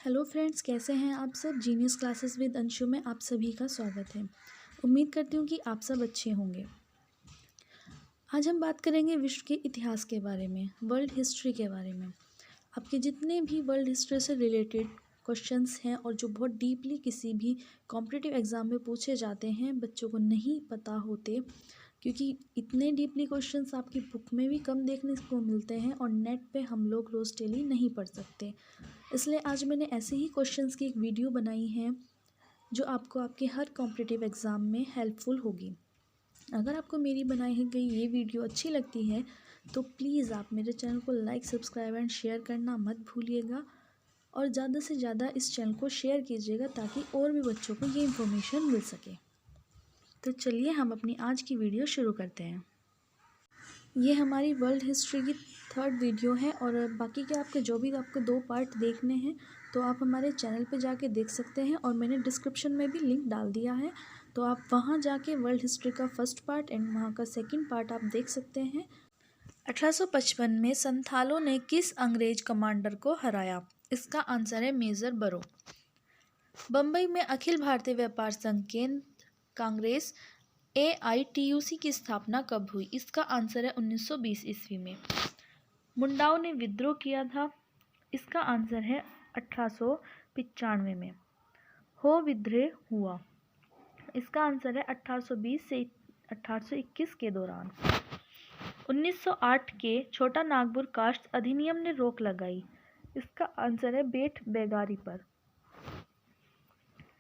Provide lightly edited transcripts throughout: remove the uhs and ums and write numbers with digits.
Hello friends, कैसे हैं आप सब। जीनियस क्लासेस विद अंशु में आप सभी का स्वागत है। उम्मीद करती हूँ कि आप सब अच्छे होंगे। आज हम बात करेंगे विश्व के इतिहास के बारे में, वर्ल्ड हिस्ट्री के बारे में। आपके जितने भी वर्ल्ड हिस्ट्री से रिलेटेड क्वेश्चंस हैं और जो बहुत डीपली किसी भी कॉम्पिटिटिव एग्ज़ाम में पूछे जाते हैं, बच्चों को नहीं पता होते, क्योंकि इतने डीपली क्वेश्चंस आपकी बुक में भी कम देखने को मिलते हैं और नेट पे हम लोग रोज़ डेली नहीं पढ़ सकते। इसलिए आज मैंने ऐसे ही क्वेश्चंस की एक वीडियो बनाई है जो आपको आपके हर कॉम्पिटिटिव एग्ज़ाम में हेल्पफुल होगी। अगर आपको मेरी बनाई गई ये वीडियो अच्छी लगती है तो प्लीज़ आप मेरे चैनल को लाइक, सब्सक्राइब एंड शेयर करना मत भूलिएगा और ज़्यादा से ज़्यादा इस चैनल को शेयर कीजिएगा ताकि और भी बच्चों को ये इन्फॉर्मेशन मिल सके। तो चलिए हम अपनी आज की वीडियो शुरू करते हैं। ये हमारी वर्ल्ड हिस्ट्री की थर्ड वीडियो है और बाकी के आपके जो भी आपको 2 पार्ट देखने हैं तो आप हमारे चैनल पे जाके देख सकते हैं और मैंने डिस्क्रिप्शन में भी लिंक डाल दिया है, तो आप वहाँ जाके वर्ल्ड हिस्ट्री का फर्स्ट पार्ट एंड वहाँ का सेकंड पार्ट आप देख सकते हैं। 1855 में संथालों ने किस अंग्रेज कमांडर को हराया? इसका आंसर है मेजर बरो। बम्बई में अखिल भारतीय व्यापार संघ केंद्र कांग्रेस AITUC की स्थापना कब हुई? इसका आंसर है 1920 ईस्वी में। मुंडाओं ने विद्रोह किया था। इसका आंसर है 1895 में। हो विद्रोह हुआ। इसका आंसर है 1820 से 1821 के दौरान। 1908 के छोटा नागपुर कास्ट अधिनियम ने रोक लगाई। इसका आंसर है बेट बेगारी पर।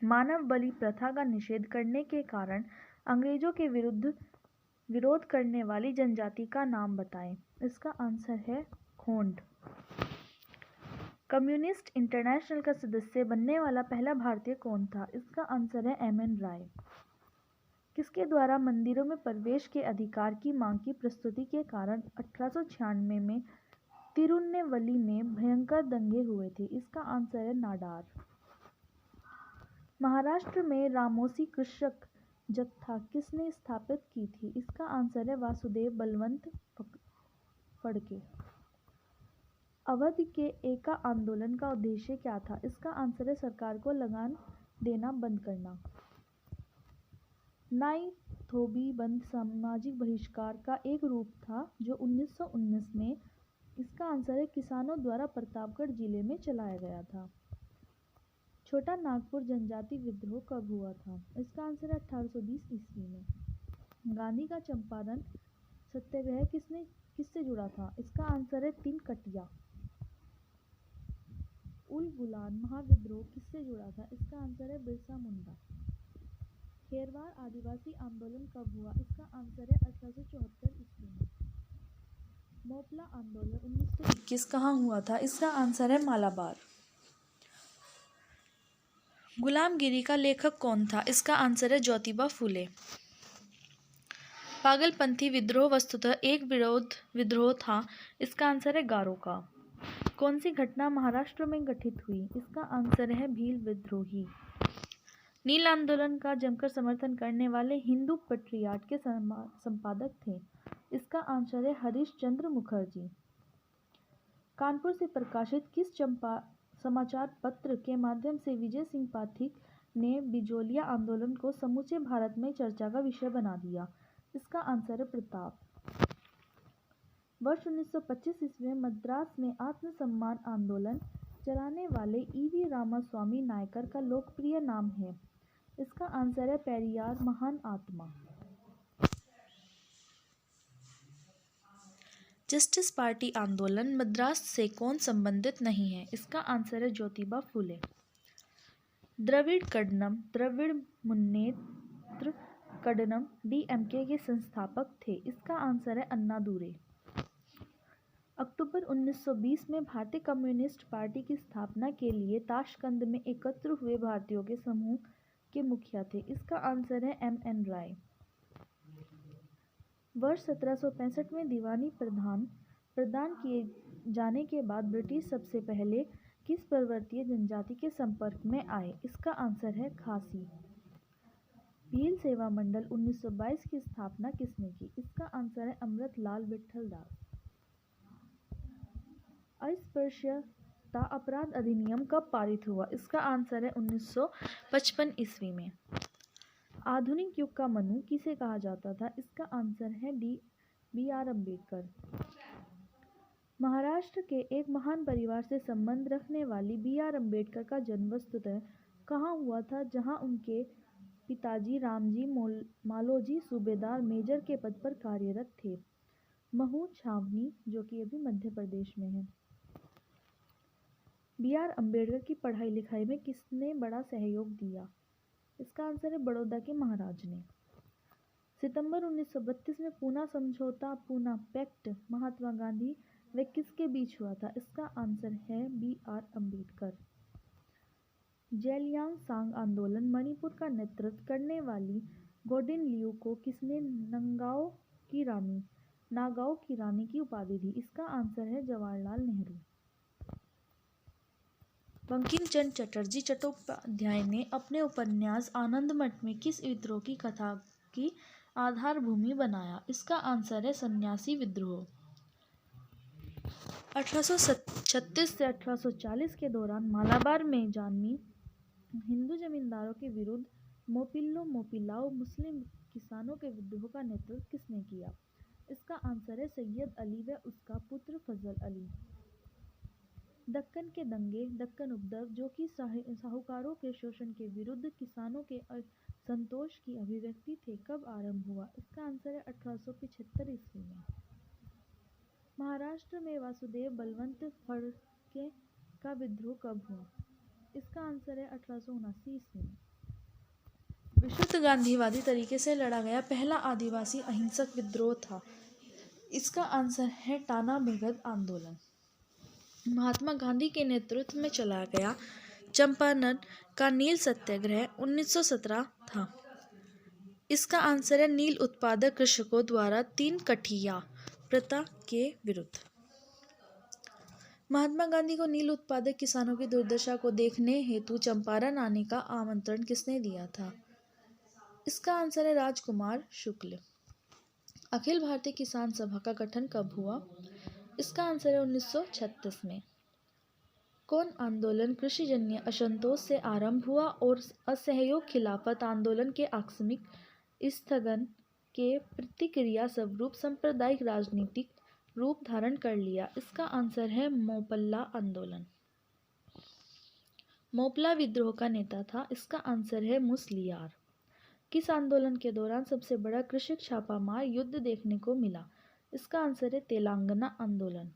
मानव बलि प्रथा का निषेध करने के कारण अंग्रेजों के विरुद्ध विरोध करने वाली जनजाति का नाम बताएं। इसका आंसर है खोंड। कम्युनिस्ट इंटरनेशनल का सदस्य बनने वाला पहला भारतीय कौन था? इसका आंसर है MN राय। किसके द्वारा मंदिरों में प्रवेश के अधिकार की मांग की प्रस्तुति के कारण 1896 में तिरुनेलवेली में भयंकर दंगे हुए थे? इसका आंसर है नाडार। महाराष्ट्र में रामोसी कृषक जत्था किसने स्थापित की थी? इसका आंसर है वासुदेव बलवंत फड़के। अवध के एका आंदोलन का उद्देश्य क्या था? इसका आंसर है सरकार को लगान देना बंद करना। नाई धोबी बंद सामाजिक बहिष्कार का एक रूप था जो 1919 में, इसका आंसर है किसानों द्वारा प्रतापगढ़ जिले में चलाया गया था। छोटा नागपुर जनजाति विद्रोह कब हुआ था? इसका आंसर है 1820 ईस्वी में। गांधी का चंपारण सत्याग्रह किससे जुड़ा था? इसका आंसर है तिनकटिया। उल गुलान महाविद्रोह किससे जुड़ा था? इसका आंसर है बिरसा मुंडा। खेरवार आदिवासी आंदोलन कब हुआ? इसका आंसर है 1874 ईस्वी में। मोपला आंदोलन 1921 कहाँ हुआ था? इसका आंसर है मालाबार। गुलामगिरी का लेखक कौन था? इसका आंसर है ज्योतिबा फूले। पागलपंथी विद्रोह वस्तुतः एक विरोध विद्रोह था। इसका आंसर है गारो का। कौन सी घटना महाराष्ट्र में घटित हुई? इसका आंसर है भील विद्रोही। नील आंदोलन का जमकर समर्थन करने वाले हिंदू पेट्रियार्ट के संपादक थे? इसका आंसर है हरीश चंद्र मुखर्जी। कानपुर से प्रकाशित किस समाचार पत्र के माध्यम से विजय सिंह पाठक ने बिजोलिया आंदोलन को समूचे भारत में चर्चा का विषय बना दिया? इसका आंसर है प्रताप। वर्ष 1925 ईस्वी में मद्रास में आत्मसम्मान आंदोलन चलाने वाले EV रामास्वामी नायकर का लोकप्रिय नाम है? इसका आंसर है पेरियार महान आत्मा। जस्टिस पार्टी आंदोलन मद्रास से कौन संबंधित नहीं है? इसका आंसर है ज्योतिबा फूले। द्रविड़ कड़नम, द्रविड़ मुन्नेत्र कड़नम DMK के संस्थापक थे? इसका आंसर है अन्नादुरै। अक्टूबर 1920 में भारतीय कम्युनिस्ट पार्टी की स्थापना के लिए ताशकंद में एकत्र हुए भारतीयों के समूह के मुखिया थे? इसका आंसर है MN राय। वर्ष 1765 में दीवानी प्रदान किए जाने के बाद ब्रिटिश सबसे पहले किस पर्वतीय जनजाति के संपर्क में आए? इसका आंसर है खासी। भील सेवा मंडल 1922 की स्थापना किसने की? इसका आंसर है अमृतलाल विठल दास। अस्पृश्य सत्ता अपराध अधिनियम कब पारित हुआ? इसका आंसर है 1955 ईस्वी में। आधुनिक युग का मनु किसे कहा जाता था? इसका आंसर है बी आर अम्बेडकर। महाराष्ट्र के एक महान परिवार से संबंध रखने वाली बी.आर. अम्बेडकर का जन्म वस्तुतः कहाँ हुआ था, जहाँ उनके पिताजी रामजी मालोजी सूबेदार मेजर के पद पर कार्यरत थे? महू छावनी, जो कि अभी मध्य प्रदेश में है। बी.आर. अम्बेडकर की पढ़ाई लिखाई में किसने बड़ा सहयोग दिया? इसका आंसर है बड़ौदा के महाराज ने। सितंबर 1932 में पूना समझौता, पूना पैक्ट महात्मा गांधी व किसके बीच हुआ था? इसका आंसर है बी.आर. अम्बेडकर। जैलियांग सांग आंदोलन मणिपुर का नेतृत्व करने वाली गोडिन लियू को किसने नागाओं की रानी की उपाधि दी? इसका आंसर है जवाहरलाल नेहरू। बंकिम चंद्र चटर्जी चट्टोपाध्याय ने अपने उपन्यास आनंद मठ में किस विद्रोह की कथा की आधार भूमि बनाया? इसका आंसर है सन्यासी विद्रोह। 1836 से 1840 के दौरान मालाबार में जन्मी हिंदू जमींदारों के विरुद्ध मोपिल्लो मुस्लिम किसानों के विद्रोह का नेतृत्व किसने किया? इसका आंसर है सैयद अली व उसका पुत्र फजल अली। दक्कन के दंगे, दक्कन उपद्रव, जो कि साहूकारों के शोषण के विरुद्ध किसानों के असंतोष की अभिव्यक्ति थे, कब आरंभ हुआ? इसका आंसर है 1875 ईस्वी में। महाराष्ट्र में वासुदेव बलवंत फडके का विद्रोह कब हुआ? इसका आंसर है 1879 ईस्वी में। विशुद्ध गांधीवादी तरीके से लड़ा गया पहला आदिवासी अहिंसक विद्रोह था। इसका आंसर है टाना बेगम आंदोलन। महात्मा गांधी के नेतृत्व में चलाया गया चंपारण का नील सत्याग्रह 1917 था। इसका आंसर है नील उत्पादक कृषकों द्वारा 3 कठिया प्रथा के विरुद्ध। महात्मा गांधी को नील उत्पादक किसानों की दुर्दशा को देखने हेतु चंपारण आने का आमंत्रण किसने दिया था? इसका आंसर है राजकुमार शुक्ल। अखिल भारतीय किसान सभा का गठन कब हुआ? इसका आंसर है 1936 में। कौन आंदोलन कृषिजन्य असंतोष से आरंभ हुआ और असहयोग खिलाफत आंदोलन के आकस्मिक स्थगन के प्रतिक्रिया स्वरूप सांप्रदायिक राजनीतिक रूप धारण कर लिया? इसका आंसर है मोपल्ला आंदोलन। मोपला विद्रोह का नेता था। इसका आंसर है मुसलियार। किस आंदोलन के दौरान सबसे बड़ा कृषक छापामार युद्ध देखने को मिला? इसका आंसर है तेलंगाना आंदोलन।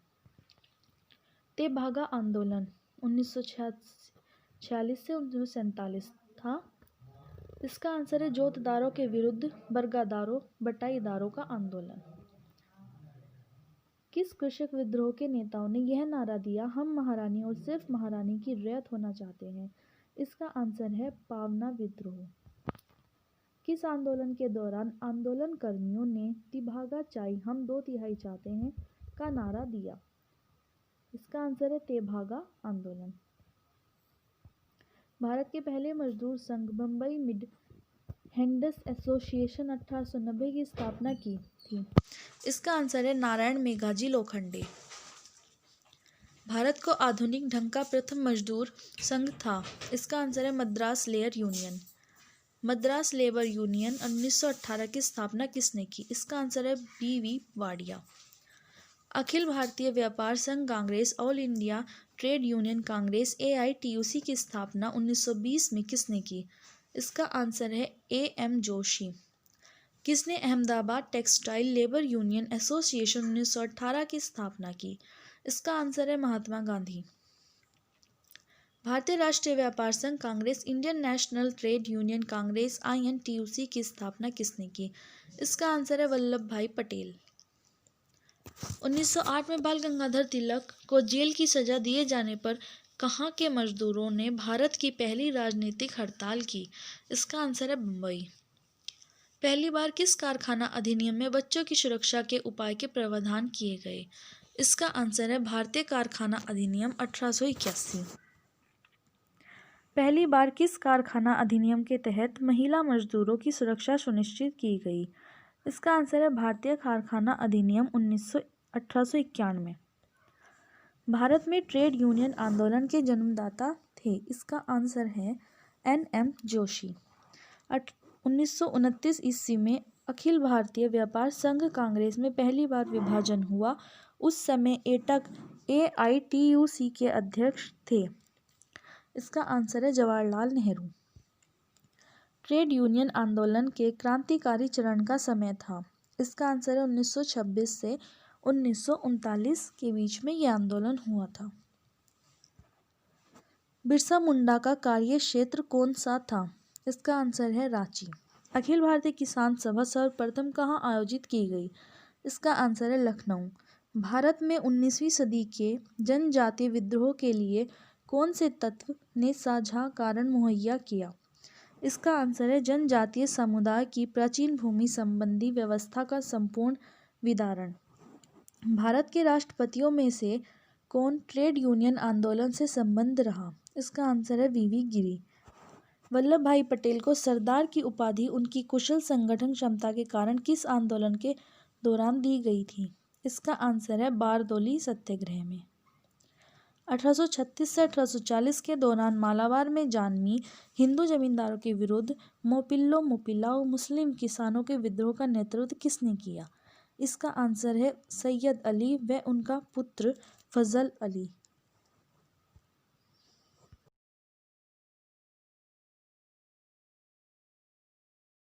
तेभागा आंदोलन 1946 से 1947 था। इसका आंसर है जोतदारों के विरुद्ध बरगदारों बटाईदारों का आंदोलन। किस कृषक विद्रोह के नेताओं ने यह नारा दिया, हम महारानी और सिर्फ महारानी की रैयत होना चाहते हैं? इसका आंसर है पावना विद्रोह। किस आंदोलन के दौरान आंदोलनकर्मियों ने तिभागा चाई हम 2/3 चाहते हैं का नारा दिया? इसका आंसर है तेभागा आंदोलन। भारत के पहले मजदूर संघ बम्बई मिड हैंड्स एसोसिएशन 1890 की स्थापना की थी। इसका आंसर है नारायण मेघाजी लोखंडे। भारत को आधुनिक ढंग का प्रथम मजदूर संघ था। इसका आंसर है Madras labour union. Madras labour union 1918 की स्थापना किसने की? इसका आंसर है बी.वी. वाडिया। अखिल भारतीय व्यापार संघ Congress all India trade union Congress AITUC की स्थापना 1920 में किसने की? इसका आंसर है A.M. जोशी। किसने Ahmedabad textile labour union association 1918 की स्थापना की? इसका आंसर है महात्मा गांधी। भारतीय राष्ट्रीय व्यापार संघ Congress Indian national trade union Congress INTUC की स्थापना किसने की? इसका आंसर है वल्लभ भाई पटेल। 1908 में बाल गंगाधर तिलक को जेल की सजा दिए जाने पर कहाँ के मजदूरों ने भारत की पहली राजनीतिक हड़ताल की? इसका आंसर है बम्बई। पहली बार किस कारखाना अधिनियम में बच्चों की सुरक्षा के उपाय के प्रावधान किए गए? इसका आंसर है भारतीय कारखाना अधिनियम 1881। पहली बार किस कारखाना अधिनियम के तहत महिला मजदूरों की सुरक्षा सुनिश्चित की गई? इसका आंसर है भारतीय कारखाना अधिनियम 1891। भारत में ट्रेड यूनियन आंदोलन के जन्मदाता थे? इसका आंसर है NM जोशी। 1929 ईस्वी में अखिल भारतीय व्यापार संघ कांग्रेस में पहली बार विभाजन हुआ। उस समय एटक AITUC के अध्यक्ष थे। इसका आंसर है जवाहरलाल नेहरू। ट्रेड यूनियन आंदोलन के क्रांतिकारी चरण का समय था? इसका आंसर है 1926 से 1939 के बीच में यह आंदोलन हुआ था। बिरसा मुंडा का कार्य क्षेत्र कौन सा था? इसका आंसर है रांची। अखिल भारतीय किसान सभा सर्वप्रथम कहाँ आयोजित की गई? इसका आंसर है लखनऊ। भारत में 19वीं सदी के जनजातीय विद्रोह के लिए कौन से तत्व ने साझा कारण मुहैया किया? इसका आंसर है जनजातीय समुदाय की प्राचीन भूमि संबंधी व्यवस्था का संपूर्ण विदारण। भारत के राष्ट्रपतियों में से कौन ट्रेड यूनियन आंदोलन से संबंध रहा? इसका आंसर है VV गिरी। वल्लभ भाई पटेल को सरदार की उपाधि उनकी कुशल संगठन क्षमता के कारण किस आंदोलन के दौरान दी गई थी? इसका आंसर है बारदौली सत्याग्रह में। 1836 से 1840 के दौरान मालाबार में जान्मी हिंदू जमींदारों के विरुद्ध मोपिल्लो मोपिलाओ मुस्लिम किसानों के विद्रोह का नेतृत्व किसने किया? इसका आंसर है सैयद अली व उनका पुत्र फजल अली।